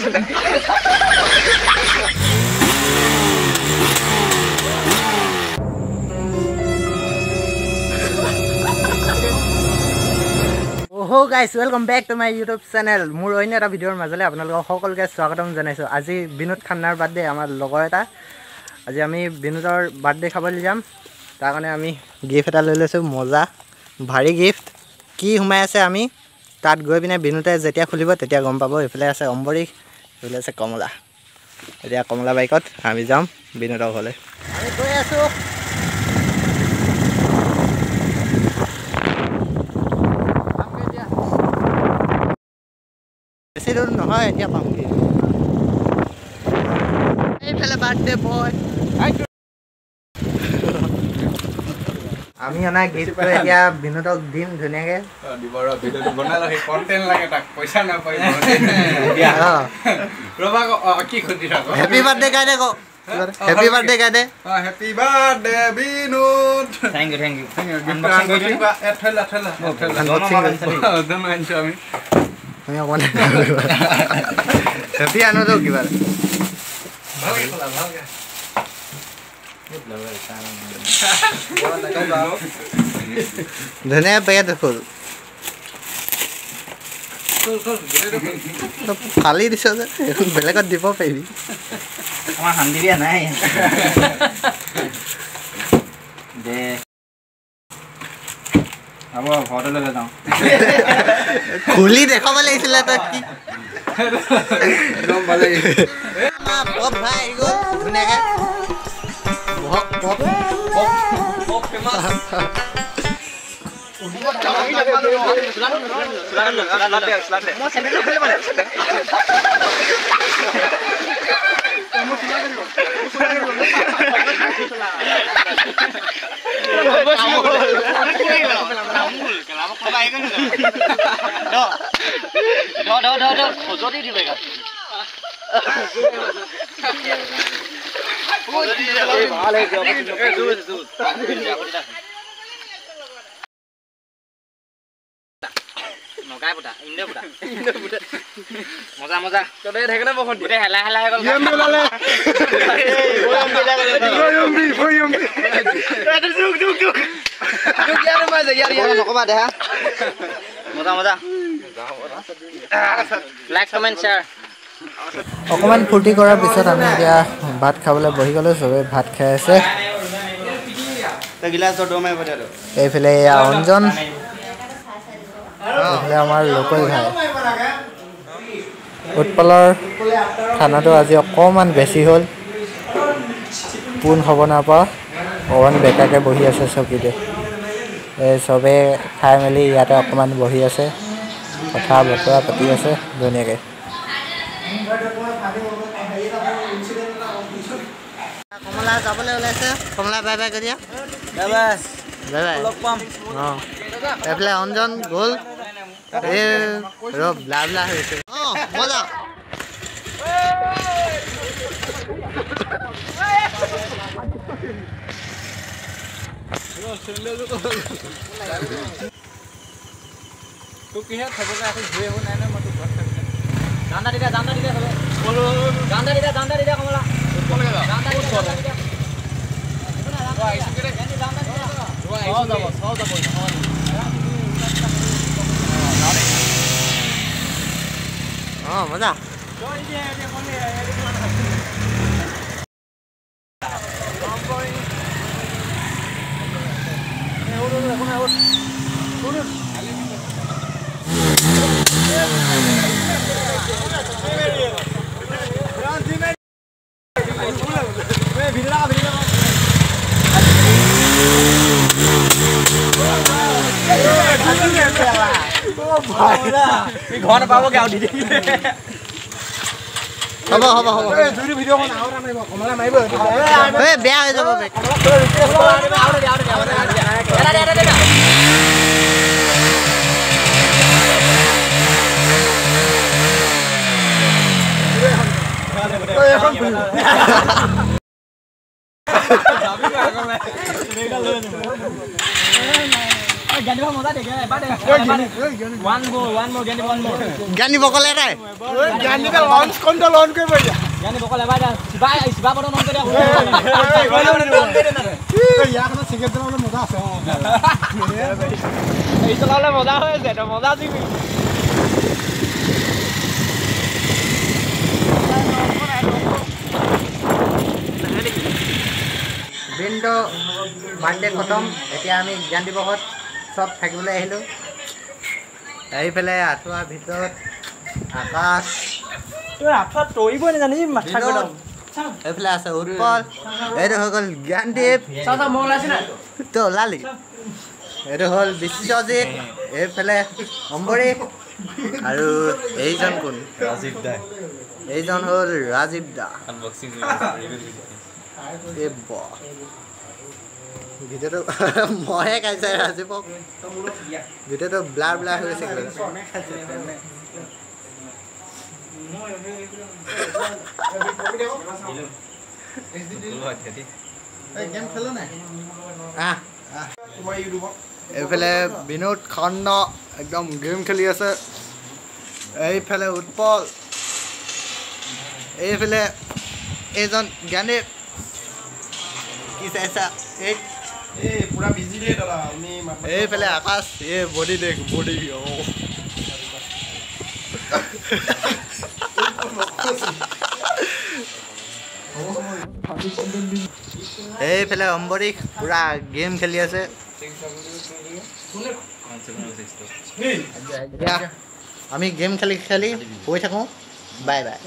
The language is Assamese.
Oh guys, welcome back to my YouTube channel. মোৰ অন্য এটা ভিডিঅ'ৰ মাজলৈ আপোনালোকক সকলোকে স্বাগতম জনাইছোঁ। আজি বিনোদ খান্নাৰ বাৰ্থডে, আমাৰ লগৰ এটা। আজি আমি বিনোদৰ বাৰ্থডে খাবলৈ যাম। তাৰ কাৰণে আমি গিফ্ট এটা লৈ লৈছোঁ, মজা ভাৰী গিফ্ট। কি সোমাই আছে আমি তাত গৈ পিনে বিনোদে যেতিয়া খুলিব তেতিয়া গম পাব। এইফালে আছে অম্বৰীশ, এইফালে আছে কমলা। এতিয়া কমলা বাইকত আমি যাম বিনোদৰ ঘৰলৈ। আমি গৈ আছোঁ। বেছি দূৰ নহয়, এতিয়া পামগৈ। এইফালে বাৰ্থডে বয়। আমি অনা গিফ্টটো এতিয়া বিনোদক দিম ধুনীয়াকৈ। হেপী বাৰ্থডে গাই দে, ক হেপী বাৰ্থডে গাই দে। Happy birthday Binod. Thank you, thank you. আমি অকণমান হেপী আনন্দ কিবা ধুনীয়া পেকেট ফুল ফালি দিছ যে, এখন বেলেগত দিব পাৰিবি। আমাৰ শান্তি দিয়া নাই দে হ'ব ঘৰতে লৈ যাওঁ। খুলি দেখাব লাগিছিলে তই। কি পপ ভাই আহি গ'ল ধুনীয়াকৈ। বহক পপ মজা মজা হেলা হেলা হৈ গ'ল। নকবা দেহা মজা মজা। Like comment share. অকণমান ফূৰ্তি কৰাৰ পিছত আমি এতিয়া ভাত খাবলৈ বহি গ'লোঁ। চবেই ভাত খাই আছে। এইফালে এয়া অঞ্জন, এইফালে আমাৰ লোকেল ভাই। উৎপলৰ খানাটো আজি অকণমান বেছি হ'ল। পোন হ'ব নাপাওঁ, অকণমান বেকাকৈ বহি আছে চকীতে। চবেই খাই মেলি ইয়াতে অকণমান বহি আছে, কথা বতৰা পাতি আছে ধুনীয়াকৈ। কমলা যাবলৈ ওলাইছে। কমলা বাই বাই কৰি দিয়া। বাই বাই বাই বাই লগ পাম। অঁ এইফালে অঞ্জন গ'ল। এই ৰ ব্লা ব্লা হৈছে। অঁ মজা। অঁ মজা। ঘৰ নাপাবগৈ আৰু দি হ'ব হ'ব হ'ব। বেয়া হৈ যাব বেগ। জ্ঞানী বকলে নাই মজা হৈ আছে মজা দিবি বিনটো বাৰ্থডে খতম এতিয়া আমি জ্ঞান দিৱসত চব থাকিবলৈ আহিলোঁ এইফালে আঁঠুৱাৰ ভিতৰত আকাশ বিনোদ, এইফালে আছে উৎপল এইটো হৈ গ'ল জ্ঞানদীপ তো ওলালি এইটো হ'ল বিশ্বজিৎ এইফালে অম্বৰীশ আৰু এইজন কোন এইজন হ'ল ৰাজীৱ দা এই ভিডিঅ'টো মহে খাইছে ৰাজীৱক ভিডিঅ'টো ব্লাৰ ব্লাৰ হৈ গৈছে এইফালে বিনোদ খণ্ড একদম গেম খেলি আছে এইফালে উৎপল এইফালে এইজন জ্ঞানী কি চাইছা পুৰা বিজি দেই দাদা আমি এইফালে আকাশ এই বডি দেখ বডি এইফালে অম্বৰীশ পুৰা গেম খেলি আছে এতিয়া আমি গেম খেলি খেলি গৈ থাকোঁ বাই বাই